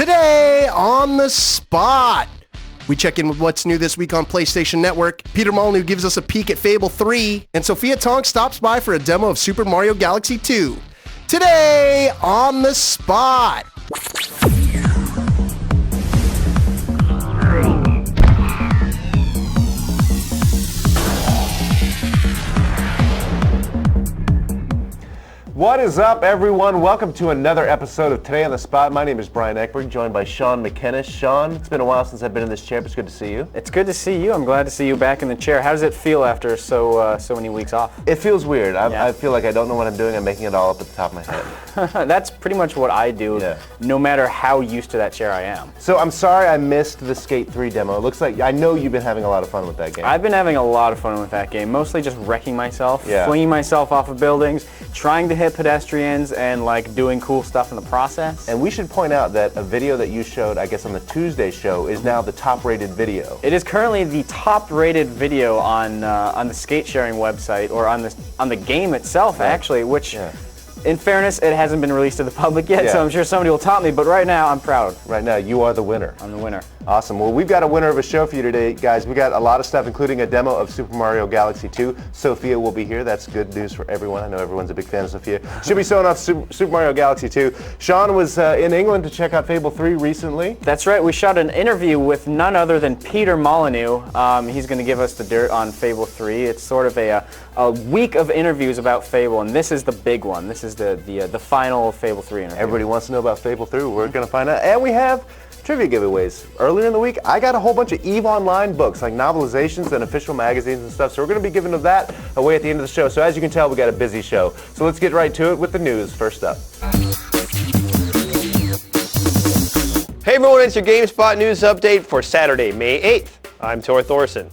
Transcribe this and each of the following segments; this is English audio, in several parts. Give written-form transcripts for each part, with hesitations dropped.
Today on the spot, we check in with what's new this week on PlayStation Network. Peter Molyneux gives us a peek at Fable 3, and Sophia Tonk stops by for a demo of Super Mario Galaxy 2. Today on the spot. What is up, everyone? Welcome to another episode of Today on the Spot. My name is Brian Eckberg, joined by Sean McKennis. Sean, it's been a while since I've been in this chair, but it's good to see you. It's good to see you. I'm glad to see you back in the chair. How does it feel after so many weeks off? It feels weird. I feel like I don't know what I'm doing. I'm making it all up at the top of my head. That's pretty much what I do, no matter how used to that chair I am. So I'm sorry I missed the Skate 3 demo. It looks like, I know you've been having a lot of fun with that game. I've been having a lot of fun with that game, mostly just wrecking myself, flinging myself off of buildings, trying to hit pedestrians, and like doing cool stuff in the process. And we should point out that a video that you showed, I guess on the Tuesday show, is now the top-rated video. It is currently the top-rated video on the skate sharing website, or on the game itself, actually, which, in fairness, it hasn't been released to the public yet, so I'm sure somebody will top me, but right now, I'm proud. Right now, you are the winner. I'm the winner. Awesome. Well, we've got a winner of a show for you today, guys. We got a lot of stuff, including a demo of Super Mario Galaxy 2. Sophia will be here. That's good news for everyone. I know everyone's a big fan of Sophia. She'll be showing off Super Mario Galaxy 2. Sean was in England to check out Fable 3 recently. That's right. We shot an interview with none other than Peter Molyneux. He's going to give us the dirt on Fable 3. It's sort of a week of interviews about Fable, and this is the big one. This is the final Fable 3 interview. Everybody wants to know about Fable 3. We're going to find out. And we have trivia giveaways. Earlier in the week, I got a whole bunch of EVE Online books, like novelizations and official magazines and stuff, so we're going to be giving that away at the end of the show. So as you can tell, we got a busy show. So let's get right to it with the news. First up. Hey everyone, it's your GameSpot news update for Saturday, May 8th. I'm Tor Thorson.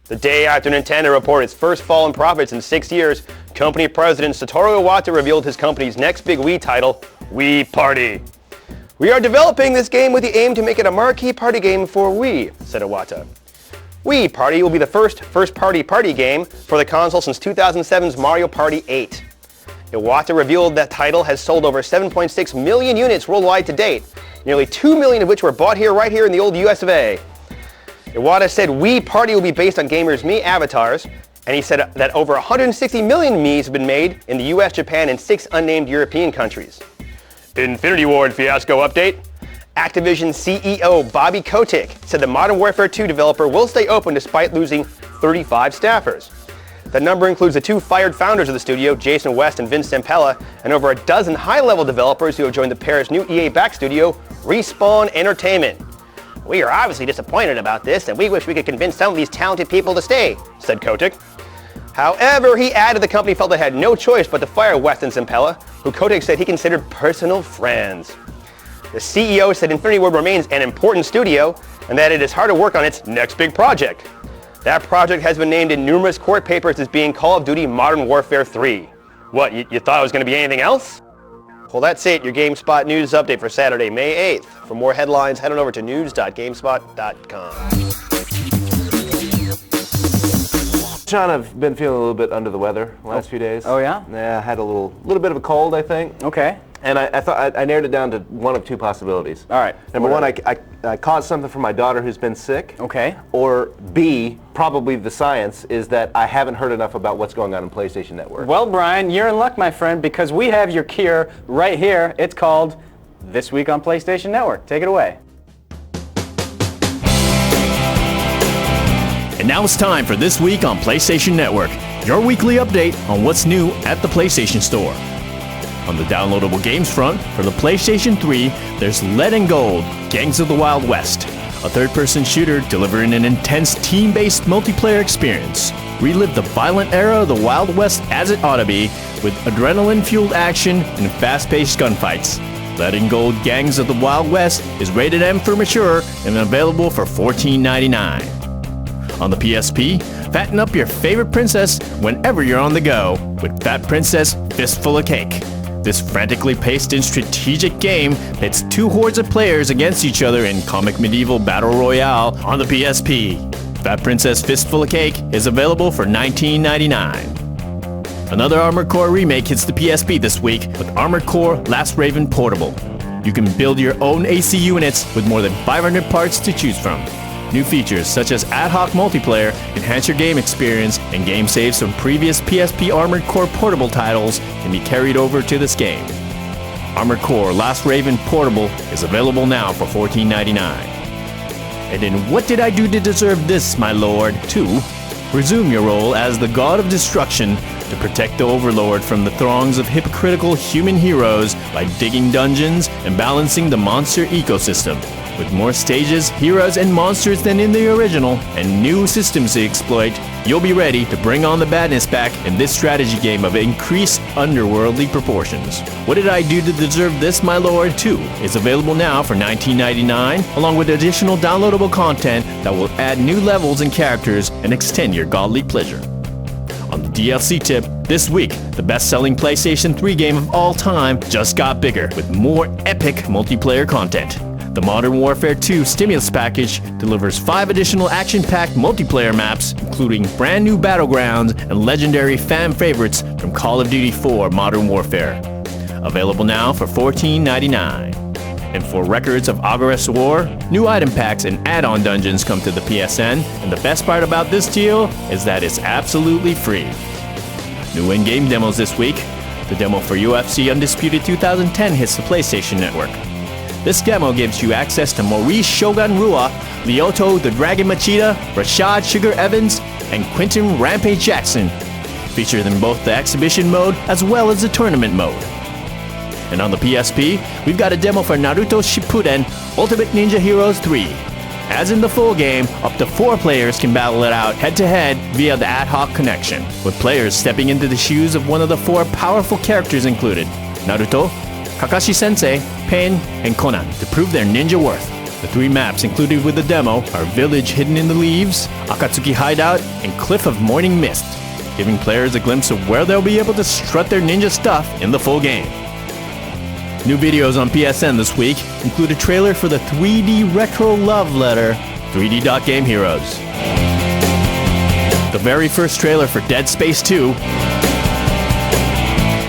The day after Nintendo reported its first fall in profits in 6 years, company president Satoru Iwata revealed his company's next big Wii title, Wii Party. "We are developing this game with the aim to make it a marquee party game for Wii," said Iwata. Wii Party will be the first-party party game for the console since 2007's Mario Party 8. Iwata revealed that title has sold over 7.6 million units worldwide to date, nearly 2 million of which were bought right here in the old US of A. Iwata said Wii Party will be based on gamers' Mii avatars, and he said that over 160 million Miis have been made in the US, Japan, and 6 unnamed European countries. Infinity Ward fiasco update. Activision CEO Bobby Kotick said the Modern Warfare 2 developer will stay open despite losing 35 staffers. That number includes the 2 fired founders of the studio, Jason West and Vince Zampella, and over a dozen high-level developers who have joined the pair's new EA-backed studio, Respawn Entertainment. "We are obviously disappointed about this, and we wish we could convince some of these talented people to stay," said Kotick. However, he added the company felt it had no choice but to fire West and Zampella, who Kotick said he considered personal friends. The CEO said Infinity Ward remains an important studio, and that it is hard to work on its next big project. That project has been named in numerous court papers as being Call of Duty Modern Warfare 3. What, you thought it was going to be anything else? Well, that's it, your GameSpot news update for Saturday, May 8th. For more headlines, head on over to news.gamespot.com. Sean, I've been feeling a little bit under the weather the last few days. Oh yeah? Yeah, I had a little bit of a cold, I think. Okay. And I thought I narrowed it down to one of 2 possibilities. All right. Number one, I caught something from my daughter who's been sick. Okay. Or B, probably the science, is that I haven't heard enough about what's going on in PlayStation Network. Well, Brian, you're in luck, my friend, because we have your cure right here. It's called This Week on PlayStation Network. Take it away. And now it's time for This Week on PlayStation Network, your weekly update on what's new at the PlayStation Store. On the downloadable games front, for the PlayStation 3, there's Lead and Gold, Gangs of the Wild West, a third-person shooter delivering an intense team-based multiplayer experience. Relive the violent era of the Wild West as it ought to be, with adrenaline-fueled action and fast-paced gunfights. Lead and Gold, Gangs of the Wild West is rated M for mature and available for $14.99. On the PSP, fatten up your favorite princess whenever you're on the go with Fat Princess Fistful of Cake. This frantically paced and strategic game pits 2 hordes of players against each other in comic medieval battle royale on the PSP. Fat Princess Fistful of Cake is available for $19.99. Another Armored Core remake hits the PSP this week with Armored Core Last Raven Portable. You can build your own AC units with more than 500 parts to choose from. New features such as ad hoc multiplayer enhance your game experience, and game saves from previous PSP Armored Core portable titles can be carried over to this game. Armored Core Last Raven Portable is available now for $14.99. And in What Did I Do to Deserve This, My Lord 2, resume your role as the God of Destruction to protect the Overlord from the throngs of hypocritical human heroes by digging dungeons and balancing the monster ecosystem. With more stages, heroes, and monsters than in the original, and new systems to exploit, you'll be ready to bring on the badness back in this strategy game of increased underworldly proportions. What Did I Do to Deserve This, My Lord 2 is available now for $19.99, along with additional downloadable content that will add new levels and characters and extend your godly pleasure. On the DLC tip, this week, the best-selling PlayStation 3 game of all time just got bigger with more epic multiplayer content. The Modern Warfare 2 Stimulus Package delivers 5 additional action-packed multiplayer maps, including brand new battlegrounds and legendary fan favorites from Call of Duty 4 Modern Warfare. Available now for $14.99. And for records of Agarest War, new item packs and add-on dungeons come to the PSN, and the best part about this deal is that it's absolutely free. New in-game demos this week. The demo for UFC Undisputed 2010 hits the PlayStation Network. This demo gives you access to Maurice Shogun Rua, Lyoto the Dragon Machida, Rashad Sugar Evans, and Quentin Rampage Jackson, featured in both the exhibition mode as well as the tournament mode. And on the PSP, we've got a demo for Naruto Shippuden Ultimate Ninja Heroes 3. As in the full game, up to 4 players can battle it out head-to-head via the ad hoc connection, with players stepping into the shoes of one of the 4 powerful characters included, Naruto, Kakashi Sensei, Pain, and Conan, to prove their ninja worth. The 3 maps included with the demo are Village Hidden in the Leaves, Akatsuki Hideout, and Cliff of Morning Mist, giving players a glimpse of where they'll be able to strut their ninja stuff in the full game. New videos on PSN this week include a trailer for the 3D retro love letter, 3D Dot Game Heroes. The very first trailer for Dead Space 2,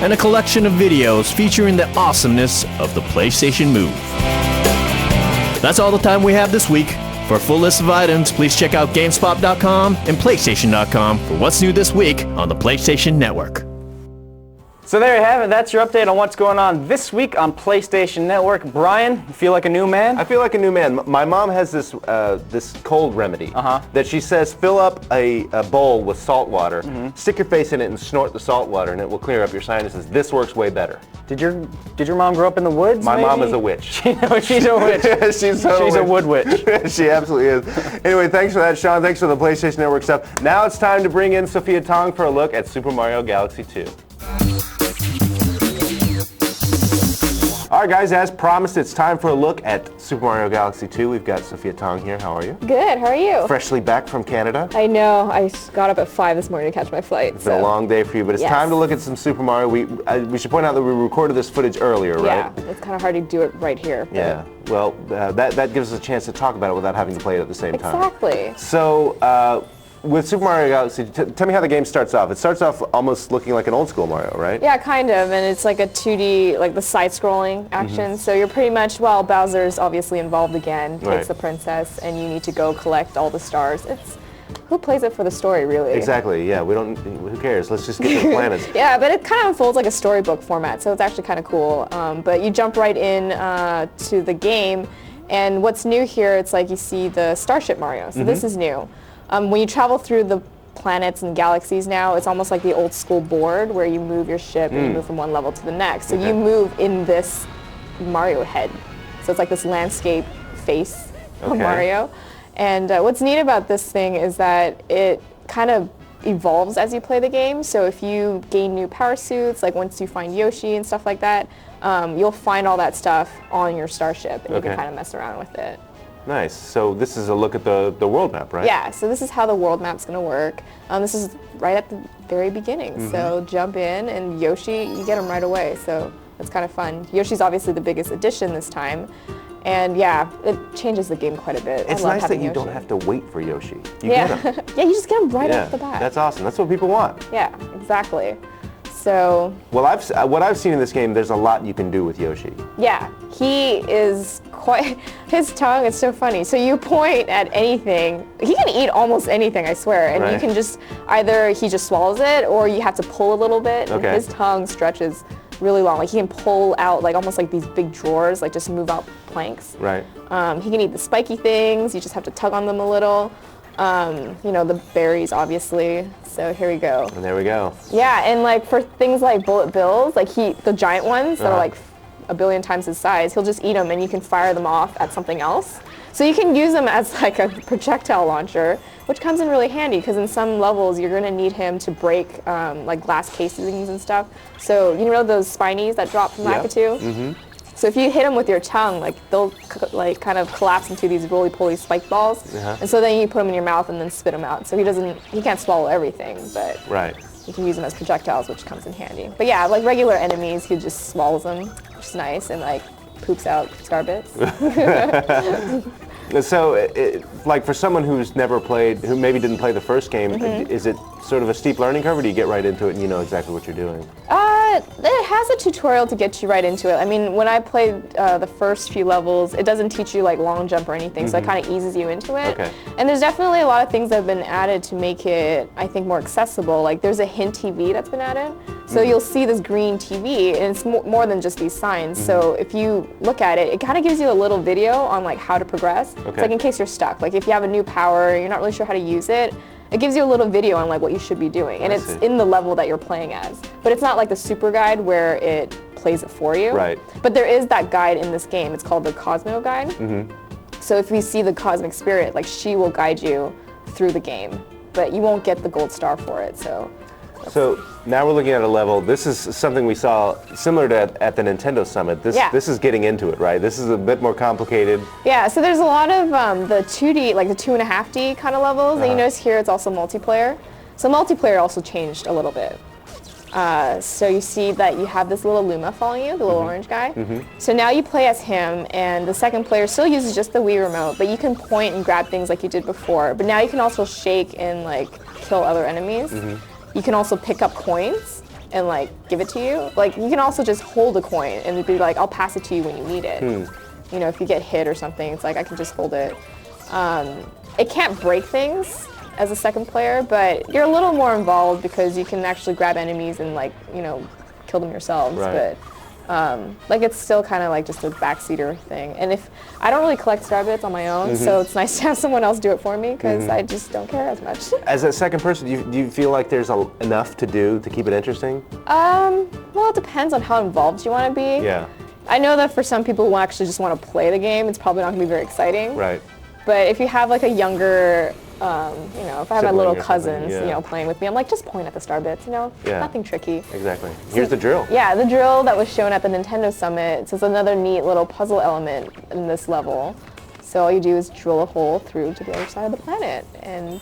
and a collection of videos featuring the awesomeness of the PlayStation Move. That's all the time we have this week. For a full list of items, please check out GameSpot.com and PlayStation.com for what's new this week on the PlayStation Network. So there you have it. That's your update on what's going on this week on PlayStation Network. Brian, you feel like a new man? I feel like a new man. My mom has this this cold remedy that she says fill up a bowl with salt water, stick your face in it and snort the salt water, and it will clear up your sinuses. This works way better. Did your mom grow up in the woods? My maybe? mom is a witch. She's a witch. She's a wood witch. She absolutely is. Anyway, thanks for that, Sean. Thanks for the PlayStation Network stuff. Now it's time to bring in Sophia Tong for a look at Super Mario Galaxy 2. All right, guys, as promised, it's time for a look at Super Mario Galaxy 2. We've got Sophia Tong here. How are you? Good, how are you? Freshly back from Canada. I know, I got up at 5 this morning to catch my flight. It's been a long day for you, but it's time to look at some Super Mario. We should point out that we recorded this footage earlier, right? Yeah, it's kind of hard to do it right here. Yeah, well, that gives us a chance to talk about it without having to play it at the same time. Exactly. So, with Super Mario Galaxy, tell me how the game starts off. It starts off almost looking like an old school Mario, right? Yeah, kind of, and it's like a 2D, like the side-scrolling action. So you're pretty much, well, Bowser's obviously involved again, takes the princess, and you need to go collect all the stars. Who plays it for the story, really? Exactly, yeah, who cares? Let's just get to the planets. Yeah, but it kind of unfolds like a storybook format, so it's actually kind of cool. But you jump right in to the game, and what's new here, it's like you see the Starship Mario, so this is new. When you travel through the planets and galaxies now, it's almost like the old school board where you move your ship and you move from one level to the next. So you move in this Mario head. So it's like this landscape face of Mario. And what's neat about this thing is that it kind of evolves as you play the game. So if you gain new power suits, like once you find Yoshi and stuff like that, you'll find all that stuff on your starship and you can kind of mess around with it. Nice. So this is a look at the world map, right? Yeah, so this is how the world map's going to work. This is right at the very beginning. So jump in, and Yoshi, you get him right away. So it's kind of fun. Yoshi's obviously the biggest addition this time. And yeah, it changes the game quite a bit. It's nice that you don't have to wait for Yoshi. You get him. Yeah, you just get him right off the bat. That's awesome. That's what people want. Yeah, exactly. So Well, what I've seen in this game, there's a lot you can do with Yoshi. yeah, he is quite, his tongue is so funny. So you point at anything, he can eat almost anything, I swear, and you Right. can just, either he just swallows it or you have to pull a little bit. And Okay. his tongue stretches really long. Like he can pull out like almost like these big drawers, like just move out planks. Right. He can eat the spiky things, you just have to tug on them a little. You know, the berries, obviously. So here we go. And there we go. Yeah, and like for things like bullet bills, like the giant ones that are like a billion times his size, he'll just eat them and you can fire them off at something else. So you can use them as like a projectile launcher, which comes in really handy because in some levels you're gonna need him to break like glass casings and stuff. So you know those spinies that drop from Lakitu? Mm-hmm. So if you hit them with your tongue, like they'll like kind of collapse into these roly-poly spike balls, and so then you put them in your mouth and then spit them out. So he can't swallow everything, but Right. you can use them as projectiles, which comes in handy. But yeah, like regular enemies, he just swallows them, which is nice, and like poops out star bits. So, like for someone who's never played, who maybe didn't play the first game, is it sort of a steep learning curve, or do you get right into it and you know exactly what you're doing? It has a tutorial to get you right into it. I mean, when I played the first few levels, it doesn't teach you like long jump or anything, so it kind of eases you into it. Okay. And there's definitely a lot of things that have been added to make it, I think, more accessible. Like there's a hint TV that's been added. So you'll see this green TV, and it's more than just these signs. So if you look at it, it kind of gives you a little video on like how to progress. It's like in case you're stuck. Like if you have a new power, you're not really sure how to use it, it gives you a little video on like what you should be doing, and it's in the level that you're playing as. But it's not like the super guide where it plays it for you. Right. But there is that guide in this game. It's called the Cosmo Guide. So if we see the cosmic spirit, like she will guide you through the game, but you won't get the gold star for it. So now we're looking at a level. This is something we saw similar to at the Nintendo Summit. This is getting into it, right? This is a bit more complicated. Yeah, so there's a lot of the 2D, like the 2.5D kind of levels, and you notice here it's also multiplayer. So multiplayer also changed a little bit. So you see that you have this little Luma following you, the little orange guy. So now you play as him, and the second player still uses just the Wii remote, but you can point and grab things like you did before. But now you can also shake and like kill other enemies. You can also pick up coins and like give it to you. Like you can also just hold a coin and be like, I'll pass it to you when you need it. You know, if you get hit or something, it's like I can just hold it. It can't break things as a second player, but you're a little more involved because you can actually grab enemies and like, you know, kill them yourselves. Right. But like it's still kind of like just a backseater thing. And if I don't really collect star bits on my own, so it's nice to have someone else do it for me because I just don't care as much. As a second person, do you feel like there's enough to do to keep it interesting? Well, it depends on how involved you want to be. Yeah. I know that for some people who actually just want to play the game, it's probably not going to be very exciting. Right. But if you have like a younger, you know, if I have my Sibling little or something, cousins, yeah. you know, playing with me, I'm like, just point at the star bits, you know, Yeah. nothing tricky. Exactly. Here's the drill. Yeah, the drill that was shown at the Nintendo Summit, so it's another neat little puzzle element in this level. So all you do is drill a hole through to the other side of the planet, and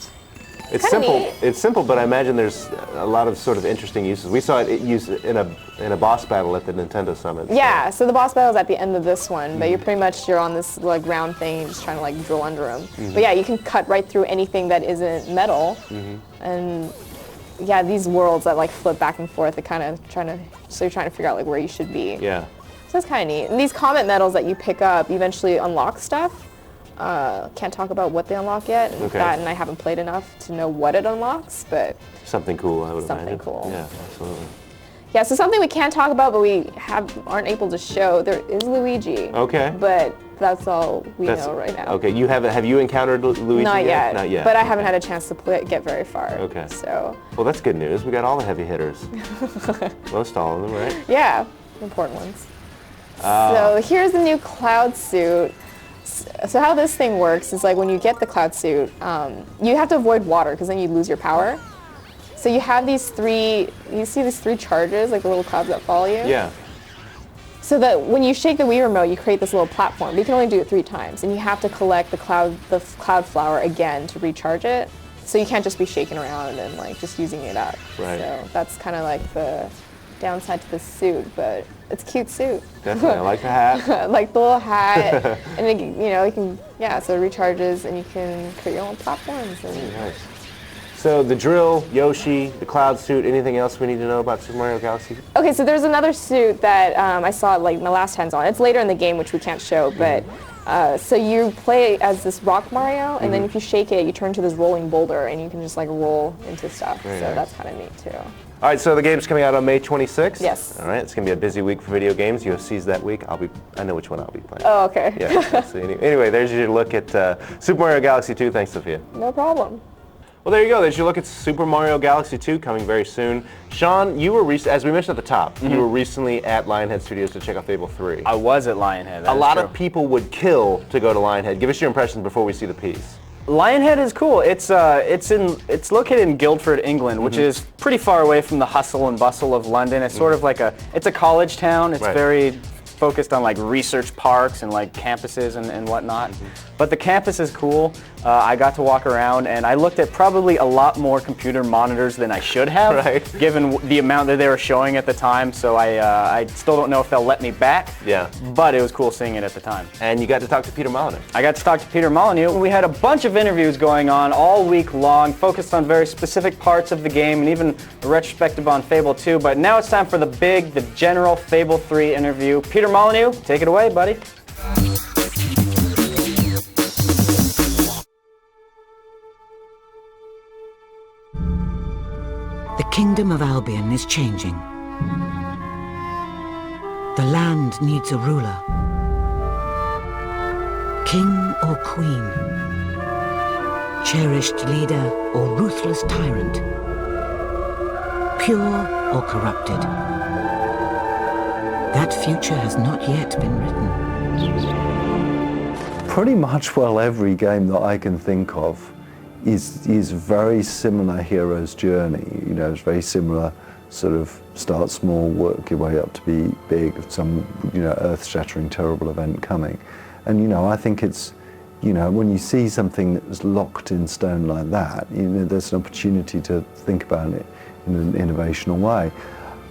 It's kinda simple. neat. It's simple, but I imagine there's a lot of sort of interesting uses. We saw it used in a boss battle at the Nintendo Summit. yeah, so the boss battle is at the end of this one, but you're on this like round thing, you're just trying to like drill under them. But yeah, you can cut right through anything that isn't metal, and yeah, these worlds that like flip back and forth, so you're trying to figure out like where you should be. Yeah. So that's kind of neat. And these comet medals that you pick up, you eventually unlock stuff. Can't talk about what they unlock yet, Okay. and I haven't played enough to know what it unlocks, but Something cool, I would Something imagine. cool. Yeah, absolutely. yeah, so something we can't talk about but we aren't able to show, there is Luigi. Okay. But that's all we know right now. Okay, have you encountered Luigi Not yet. Not yet. But I Okay. haven't had a chance to get very far. Okay. So, Well, that's good news. We got all the heavy hitters. Most all of them, right? yeah, important ones. So here's the new cloud suit. So how this thing works is like when you get the cloud suit, you have to avoid water because then you lose your power. So you have you see these three charges, like the little clouds that follow you? Yeah. So that when you shake the Wii remote, you create this little platform, but you can only do it 3 times, and you have to collect the cloud flower again to recharge it. So you can't just be shaking around and like just using it up. Right. So that's kind of like the downside to the suit, but it's a cute suit. Definitely. I like the hat. Like the little hat, and it, you know, you can, so it recharges, and you can create your own platforms. And Nice. So the drill, Yoshi, the cloud suit, anything else we need to know about Super Mario Galaxy? Okay, so there's another suit that I saw like my last hands on. It's later in the game, which we can't show, but so you play as this rock Mario, and then if you shake it, you turn to this rolling boulder, and you can just like roll into stuff. Very so nice. that's kind of neat too. All right, so the game's coming out on May 26th? Yes. All right, it's going to be a busy week for video games. UFC's that week. I know which one I'll be playing. Oh, okay. Yeah, so anyway, there's your look at Super Mario Galaxy 2. Thanks, Sophia. No problem. Well, there you go. There's your look at Super Mario Galaxy 2 coming very soon. Sean, you were, as we mentioned at the top, you were recently at Lionhead Studios to check out Fable 3. I was at Lionhead. A lot of people would kill to go to Lionhead. Give us your impressions before we see the piece. Lionhead is cool. It's located in Guildford, England, which is pretty far away from the hustle and bustle of London. It's sort of like it's a college town. It's very focused on like research parks and like campuses and whatnot. But the campus is cool. I got to walk around and I looked at probably a lot more computer monitors than I should have, given the amount that they were showing at the time. So I still don't know if they'll let me back. Yeah. But it was cool seeing it at the time. And you got to talk to Peter Molyneux. I got to talk to Peter Molyneux. We had a bunch of interviews going on all week long, focused on very specific parts of the game and even a retrospective on Fable 2. But now it's time for the general Fable 3 interview. Peter Molyneux, take it away, buddy. The kingdom of Albion is changing. The land needs a ruler. King or queen? Cherished leader or ruthless tyrant? Pure or corrupted? That future has not yet been written. Pretty much, well, every game that I can think of is very similar hero's journey. You know, it's very similar, sort of start small, work your way up to be big, some, you know, earth-shattering, terrible event coming. And, you know, I think it's, you know, when you see something that's locked in stone like that, you know, there's an opportunity to think about it in an innovational way.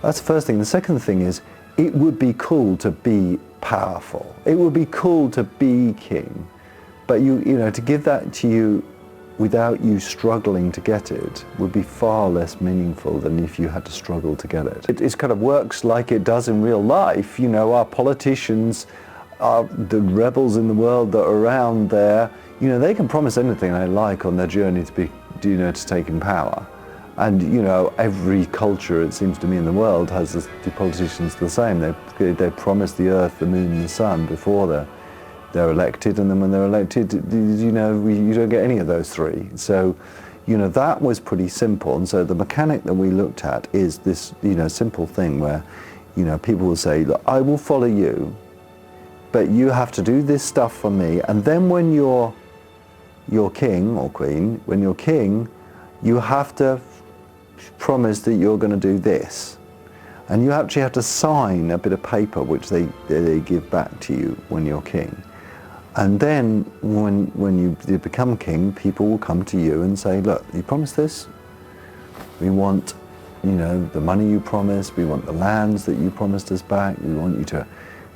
That's the first thing. The second thing is, it would be cool to be powerful. It would be cool to be king. But you know, to give that to you without you struggling to get it would be far less meaningful than if you had to struggle to get it. It kind of works like it does in real life. You know, our politicians, the rebels in the world that are around there, you know, they can promise anything they like on their journey to be, you know, to taking power. And, you know, every culture, it seems to me, in the world has the politicians the same. They promise the earth, the moon, and the sun before they're elected, and then when they're elected, you know, you don't get any of those three. So, you know, that was pretty simple. And so the mechanic that we looked at is this, you know, simple thing where, you know, people will say, look, I will follow you, but you have to do this stuff for me. And then when you're king or queen, when you're king, you have to promise that you're going to do this. And you actually have to sign a bit of paper which they give back to you when you're king. And then when you become king, people will come to you and say, look, you promised this? We want, you know, the money you promised, we want the lands that you promised us back, we want you to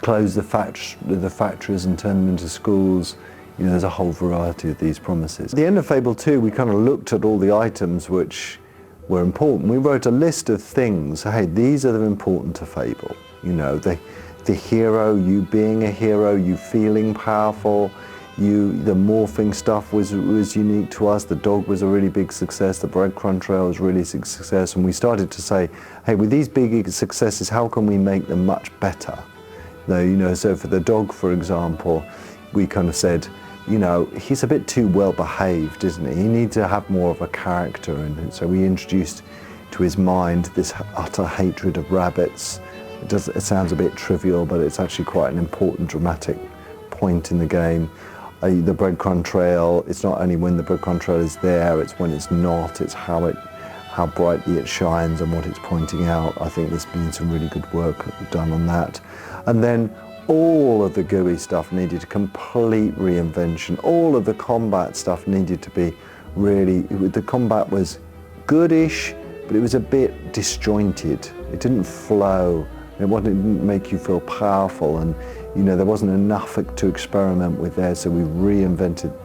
close the factories and turn them into schools. You know, there's a whole variety of these promises. At the end of Fable 2, we kind of looked at all the items which were important. We wrote a list of things. Hey, these are important to Fable. You know, the hero, you being a hero, you feeling powerful, the morphing stuff was unique to us. The dog was a really big success. The breadcrumb trail was really a success. And we started to say, hey, with these big successes, how can we make them much better? You know, so for the dog, for example, we kind of said, you know, he's a bit too well behaved, isn't he? He needs to have more of a character. And so we introduced to his mind this utter hatred of rabbits. It sounds a bit trivial, but it's actually quite an important dramatic point in the game. The breadcrumb trail, it's not only when the breadcrumb trail is there, it's when it's not, it's how brightly it shines and what it's pointing out. I think there's been some really good work done on that. And then all of the GUI stuff needed a complete reinvention. All of the combat stuff needed to be really, the combat was goodish, but it was a bit disjointed. It didn't flow. It didn't make you feel powerful, and you know there wasn't enough to experiment with there. So we reinvented,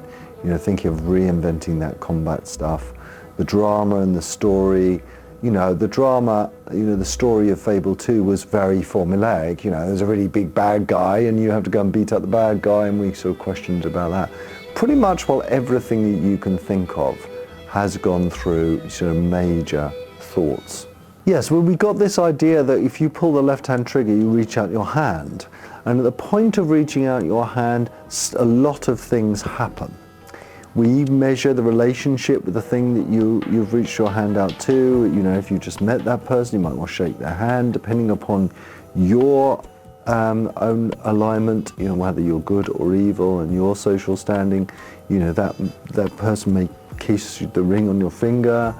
you know, thinking of reinventing that combat stuff. the drama and the story. You know, the drama, the story of Fable 2 was very formulaic. You know, there's a really big bad guy and you have to go and beat up the bad guy, and we sort of questioned about that. Pretty much, well, everything that you can think of has gone through sort of major thoughts. Yes, well, we got this idea that if you pull the left-hand trigger, you reach out your hand. And at the point of reaching out your hand, a lot of things happen. We measure the relationship with the thing that you've reached your hand out to. You know, if you just met that person, you might want to shake their hand, depending upon your own alignment, you know, whether you're good or evil and your social standing. You know, that person may kiss the ring on your finger,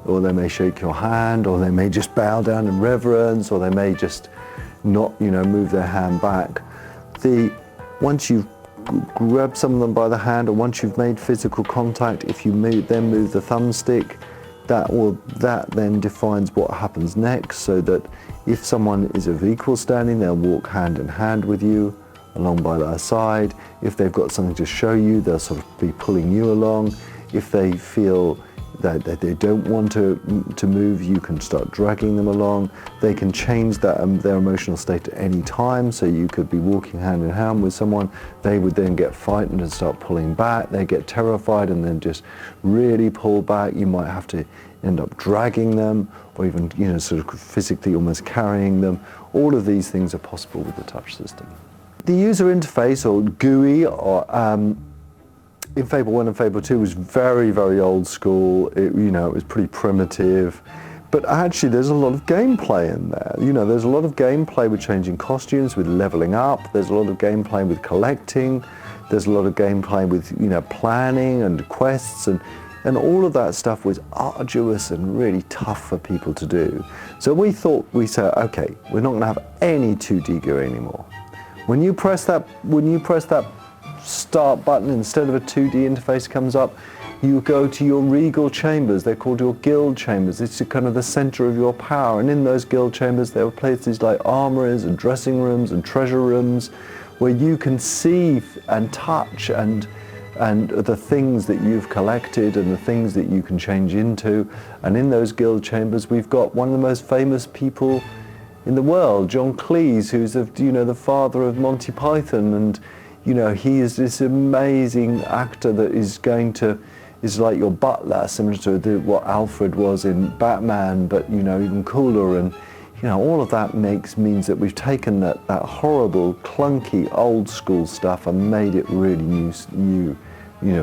or they may shake your hand, or they may just bow down in reverence, or they may just not, move their hand back. Once you've grab some of them by the hand, or once you've made physical contact, if you then move the thumbstick, that then defines what happens next, so that if someone is of equal standing, they'll walk hand in hand with you along by their side. If they've got something to show you, they'll sort of be pulling you along. If they feel that they don't want to move, you can start dragging them along. They can change their emotional state at any time, so you could be walking hand in hand with someone, they would then get frightened and start pulling back, they get terrified and then just really pull back. You might have to end up dragging them, or even sort of physically almost carrying them. All of these things are possible with the touch system. The user interface, or GUI, or in Fable 1 and Fable 2 was very, very old school. It was pretty primitive. But actually there's a lot of gameplay in there. There's a lot of gameplay with changing costumes, with leveling up. There's a lot of gameplay with collecting. There's a lot of gameplay with, planning and quests, and all of that stuff was arduous and really tough for people to do. So we said, okay, we're not gonna have any 2D GUI anymore. When you press that start button, instead of a 2D interface comes up, you go to your regal chambers. They're called your guild chambers. It's kind of the center of your power, and in those guild chambers there are places like armories and dressing rooms and treasure rooms where you can see and touch and the things that you've collected and the things that you can change into. And in those guild chambers we've got one of the most famous people in the world, John Cleese, who's the father of Monty Python, and he is this amazing actor that is like your butler, similar to what Alfred was in Batman, but even cooler. And all of that means that we've taken that horrible, clunky, old school stuff and made it really new,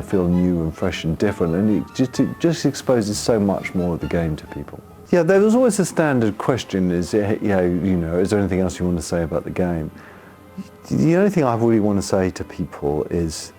feel new and fresh and different. And it just exposes so much more of the game to people. Yeah, there was always a standard question: is there anything else you want to say about the game? The only thing I really want to say to people is,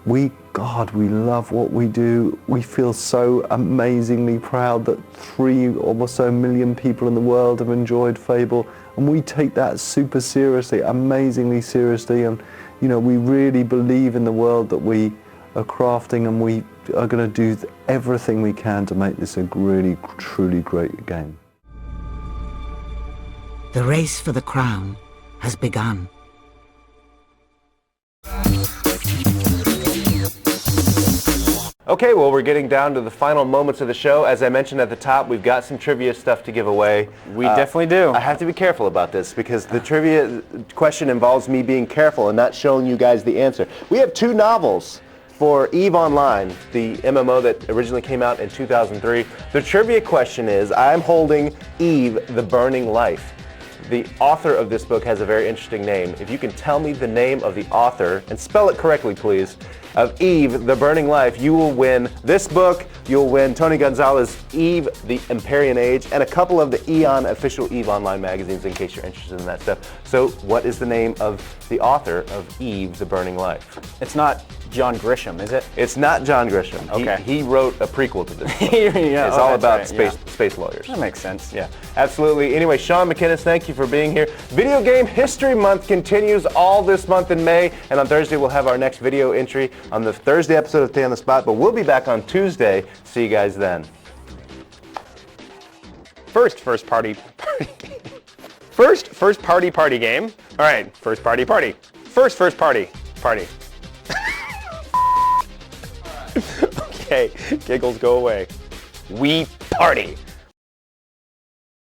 we love what we do. We feel so amazingly proud that 3 or so million people in the world have enjoyed Fable, and we take that super seriously, amazingly seriously, and we really believe in the world that we are crafting, and we are going to do everything we can to make this a really, truly great game. The race for the crown has begun. Okay, well, we're getting down to the final moments of the show. As I mentioned at the top, we've got some trivia stuff to give away. We definitely do. I have to be careful about this because the trivia question involves me being careful and not showing you guys the answer. We have 2 novels for EVE Online, the MMO that originally came out in 2003. The trivia question is, I'm holding EVE: The Burning Life. The author of this book has a very interesting name. If you can tell me the name of the author, and spell it correctly please, of EVE: The Burning Life, you will win this book, you'll win Tony Gonzalez's EVE: The Empyrean Age, and a couple of the Eon official EVE Online magazines in case you're interested in that stuff. So what is the name of the author of EVE: The Burning Life? It's not John Grisham, is it? It's not John Grisham. Okay. He wrote a prequel to this book. Yeah, it's all about space lawyers. That makes sense. Yeah, absolutely. Anyway, Sean McInnes, thank you for being here. Video Game History Month continues all this month in May, and on Thursday we'll have our next video entry on the Thursday episode of Stay on the Spot, but we'll be back on Tuesday. See you guys then. First party game. All right, first party. First party. Okay, giggles go away. we party.